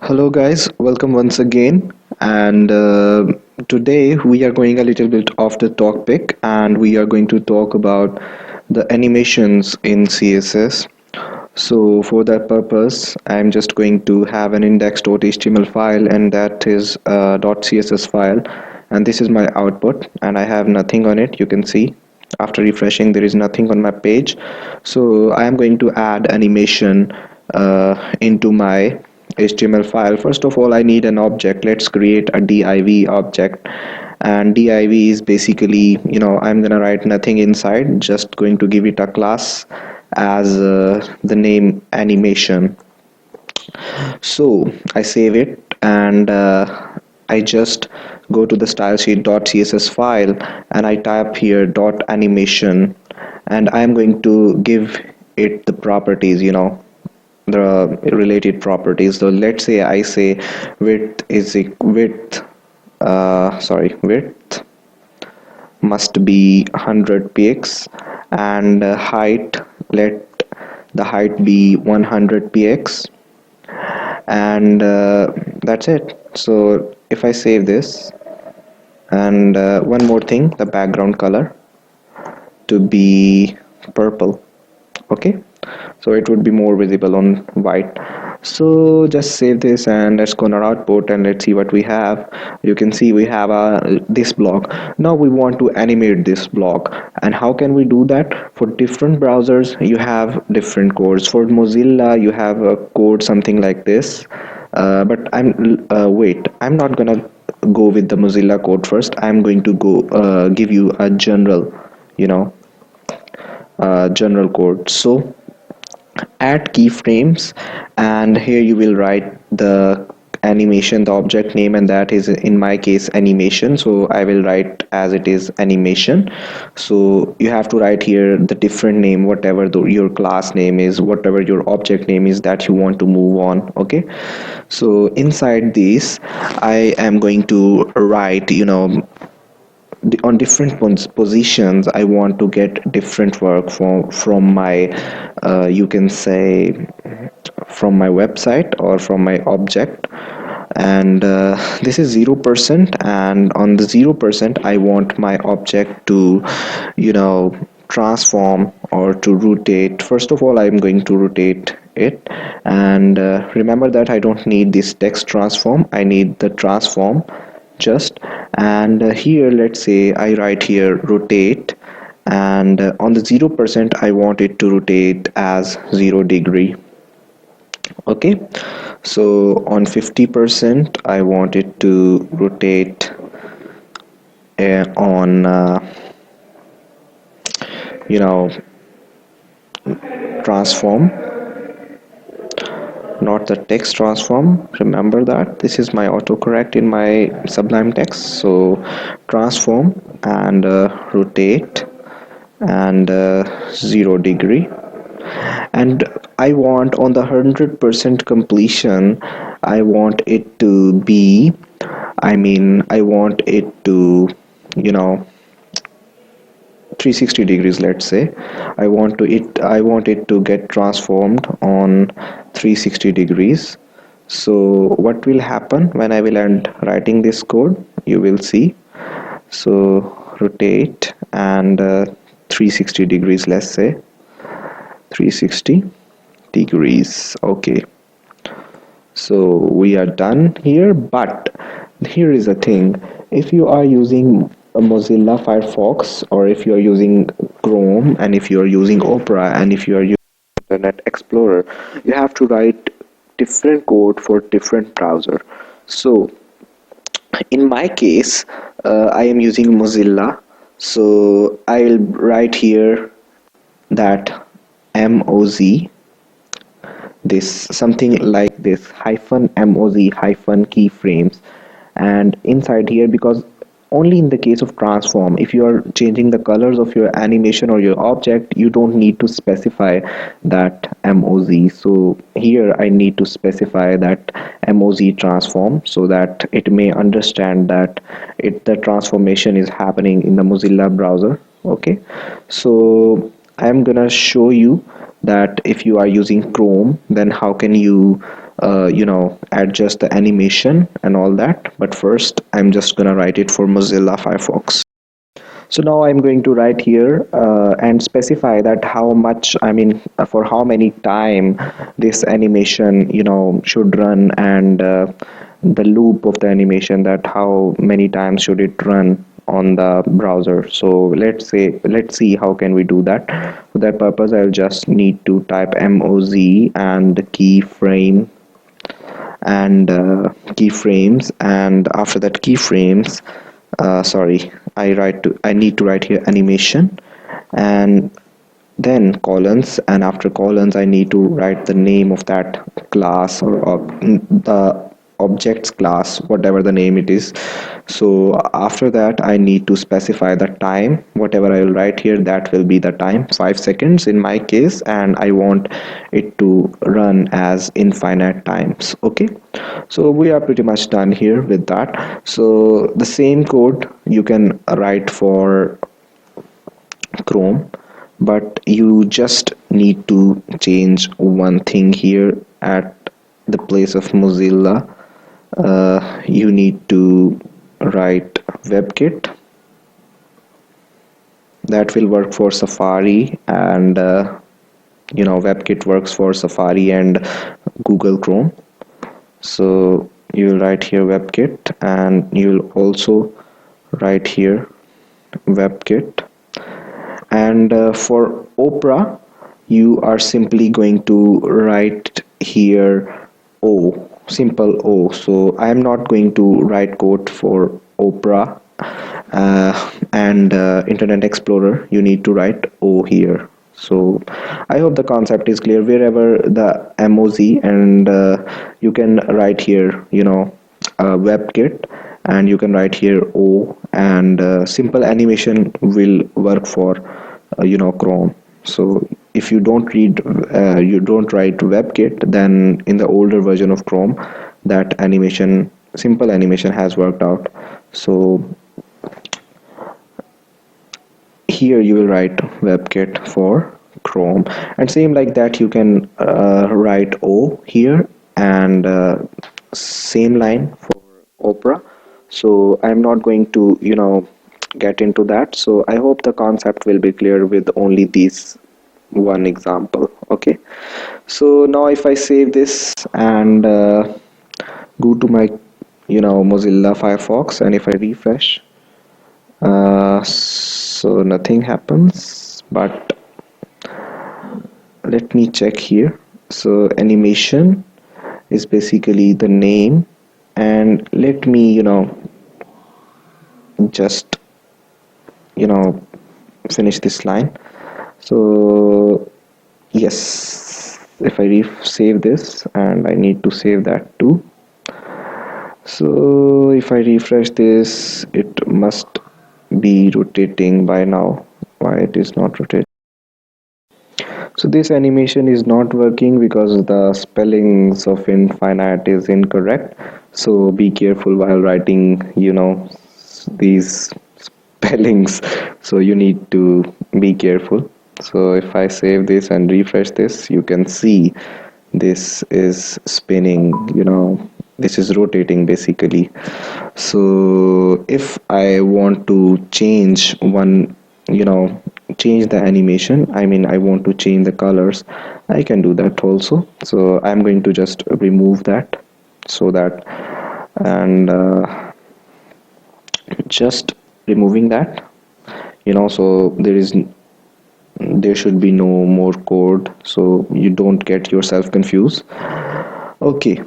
Hello, guys. Welcome once again. And today we are going a little bit off the topic and we are going to talk about the animations in CSS. So, for that purpose, I'm just going to have an index.html file and that is a .css file. And this is my output, and I have nothing on it. You can see after refreshing, there is nothing on my page. So, I am going to add animation into my HTML file. First of all, I need an object. Let's create a div object, and div is basically, I'm gonna write nothing inside, just going to give it a class as the name animation. So I save it, and I just go to the stylesheet.css file and I type here .animation, and I'm going to give it the properties, the related properties. So let's say I say width must be 100 px, and height, let the height be 100 px, and that's it. So if I save this, and one more thing, the background color to be purple. Okay, so it would be more visible on white. So just save this and let's go on our output and let's see what we have. You can see we have this block. Now we want to animate this block, and how can we do that? For different browsers you have different codes. For Mozilla you have a code something like this, but I'm not gonna go with the Mozilla code first. I'm going to go give you a you know general code. So add keyframes, and here you will write the animation, the object name, and that is in my case animation, so I will write as it is animation. So you have to write here the different name, whatever your class name is, whatever your object name is that you want to move on. Okay, so inside this I am going to write, on different positions I want to get different work from my you can say from my website or from my object. And this is 0%, and on the 0% I want my object to transform or to rotate. First of all, I'm going to rotate it, and remember that I don't need this text transform, I need the transform just. And here let's say I write here rotate, and on the 0% I want it to rotate as 0 degree. Okay, so on 50% I want it to rotate on transform, not the text transform. Remember that this is my autocorrect in my Sublime text. So transform and rotate and 0 degree. And I want on the 100% completion, I want it to be, I want it to 360 degrees. Let's say I want it to get transformed on 360 degrees. So what will happen when I will end writing this code? You will see. So rotate and 360 degrees, let's say 360 degrees. Okay, so we are done here, but here is a thing. If you are using a Mozilla Firefox, or if you are using Chrome, and if you are using Opera, and if you are using Internet Explorer, you have to write different code for different browser. So in my case, I am using Mozilla, so I'll write here that moz, this something like this -moz keyframes, and inside here, because only in the case of transform, if you are changing the colors of your animation or your object, you don't need to specify that moz. So here I need to specify that moz transform, so that it may understand that the transformation is happening in the Mozilla browser. Okay, so I'm gonna show you that if you are using Chrome, then how can you adjust the animation and all that. But first I'm just gonna write it for Mozilla Firefox. So now I'm going to write here and specify that how much, I mean, for how many time this animation, should run, and the loop of the animation, that how many times should it run on the browser. So let's see how can we do that. For that purpose, I'll just need to type moz and keyframe and keyframes, and after that keyframes, sorry, I need to write here animation, and then colons, and after colons I need to write the name of that class, or the objects class, whatever the name it is. So after that I need to specify the time. Whatever I will write here, that will be the time, 5 seconds in my case, and I want it to run as infinite times. Okay, so we are pretty much done here with that. So the same code you can write for Chrome, but you just need to change one thing here. At the place of Mozilla, you need to write WebKit. That will work for Safari, and WebKit works for Safari and Google Chrome. So you'll write here WebKit, and you'll also write here WebKit. And for Opera, you are simply going to write here O, simple O. So I am not going to write code for Opera and Internet Explorer. You need to write O here. So I hope the concept is clear. Wherever the MOZ, and you can write here, WebKit, and you can write here O, and simple animation will work for Chrome. So if you don't write WebKit, then in the older version of Chrome, that animation, simple animation, has worked out. So here you will write WebKit for Chrome, and same like that you can write O here, and same line for Opera. So I'm not going to get into that. So I hope the concept will be clear with only these one example. Okay, so now if I save this and go to my Mozilla Firefox, and if I refresh, so nothing happens, but let me check here. So animation is basically the name, and let me just finish this line. So yes, if I save this, and I need to save that too. So if I refresh this, it must be rotating by now. Why it is not rotating? So this animation is not working because the spellings of infinite is incorrect. So be careful while writing these spellings. So you need to be careful. So if I save this and refresh this, you can see this is spinning, this is rotating basically. So if I want to change one, change the animation, I mean I want to change the colors, I can do that also. So I'm going to just remove that, so that, and just removing that, so there should be no more code, so you don't get yourself confused. Okay,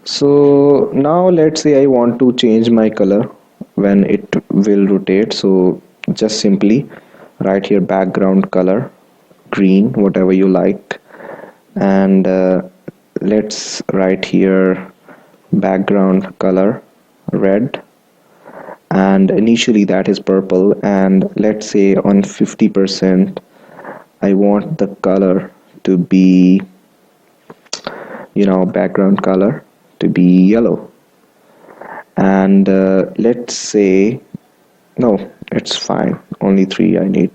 so now let's say I want to change my color when it will rotate. So just simply write here background color, green, whatever you like, and let's write here background color, red, and initially that is purple, and let's say on 50% I want the color to be, background color to be yellow, and let's say, no, it's fine, only 3 I need.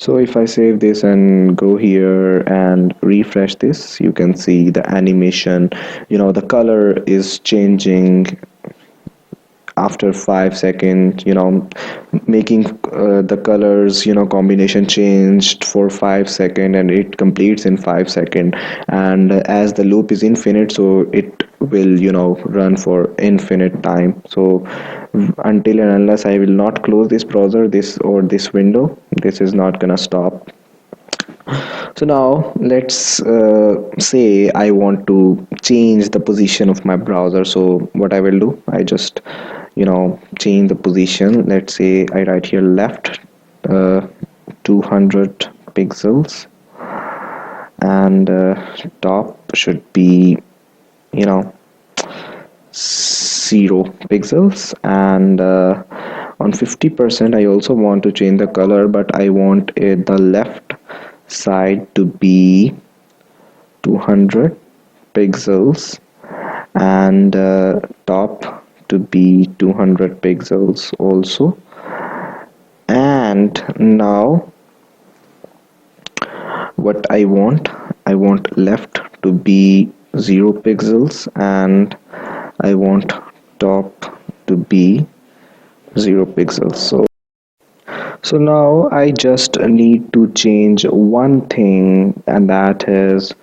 So if I save this and go here and refresh this, you can see the animation, the color is changing after 5 seconds, making the colors, combination changed for 5 seconds, and it completes in 5 seconds. And as the loop is infinite, so it will, run for infinite time. So until and unless I will not close this browser, this window, this is not gonna stop. So now let's say I want to change the position of my browser. So what I will do, I just change the position. Let's say I write here left, 200 pixels, and top should be you know 0 pixels, and on 50% I also want to change the color, but I want the left side to be 200 pixels, and top to be 200 pixels also. And now what I want left to be 0 pixels, and I want top to be 0 pixels. So now I just need to change one thing, and that is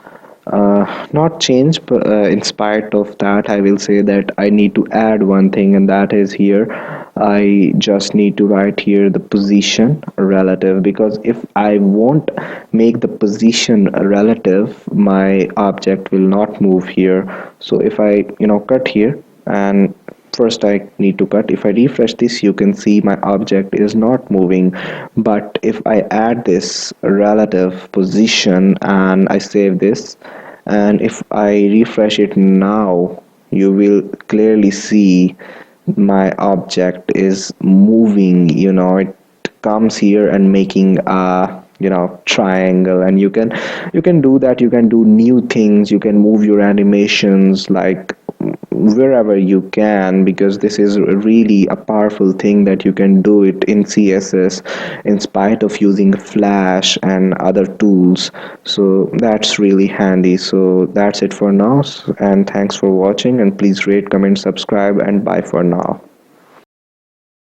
not change, but in spite of that, I will say that I need to add one thing, and that is here. I just need to write here the position relative, because if I won't make the position relative, my object will not move here. So if I cut here, and first I need to cut. If I refresh this, you can see my object is not moving. But if I add this relative position and I save this, and if I refresh it now, you will clearly see my object is moving. It comes here and making a triangle, and you can do that. You can do new things, you can move your animations like wherever you can, because this is really a powerful thing that you can do it in CSS in spite of using Flash and other tools. So that's really handy. So that's it for now, and thanks for watching, and please rate, comment, subscribe, and bye for now.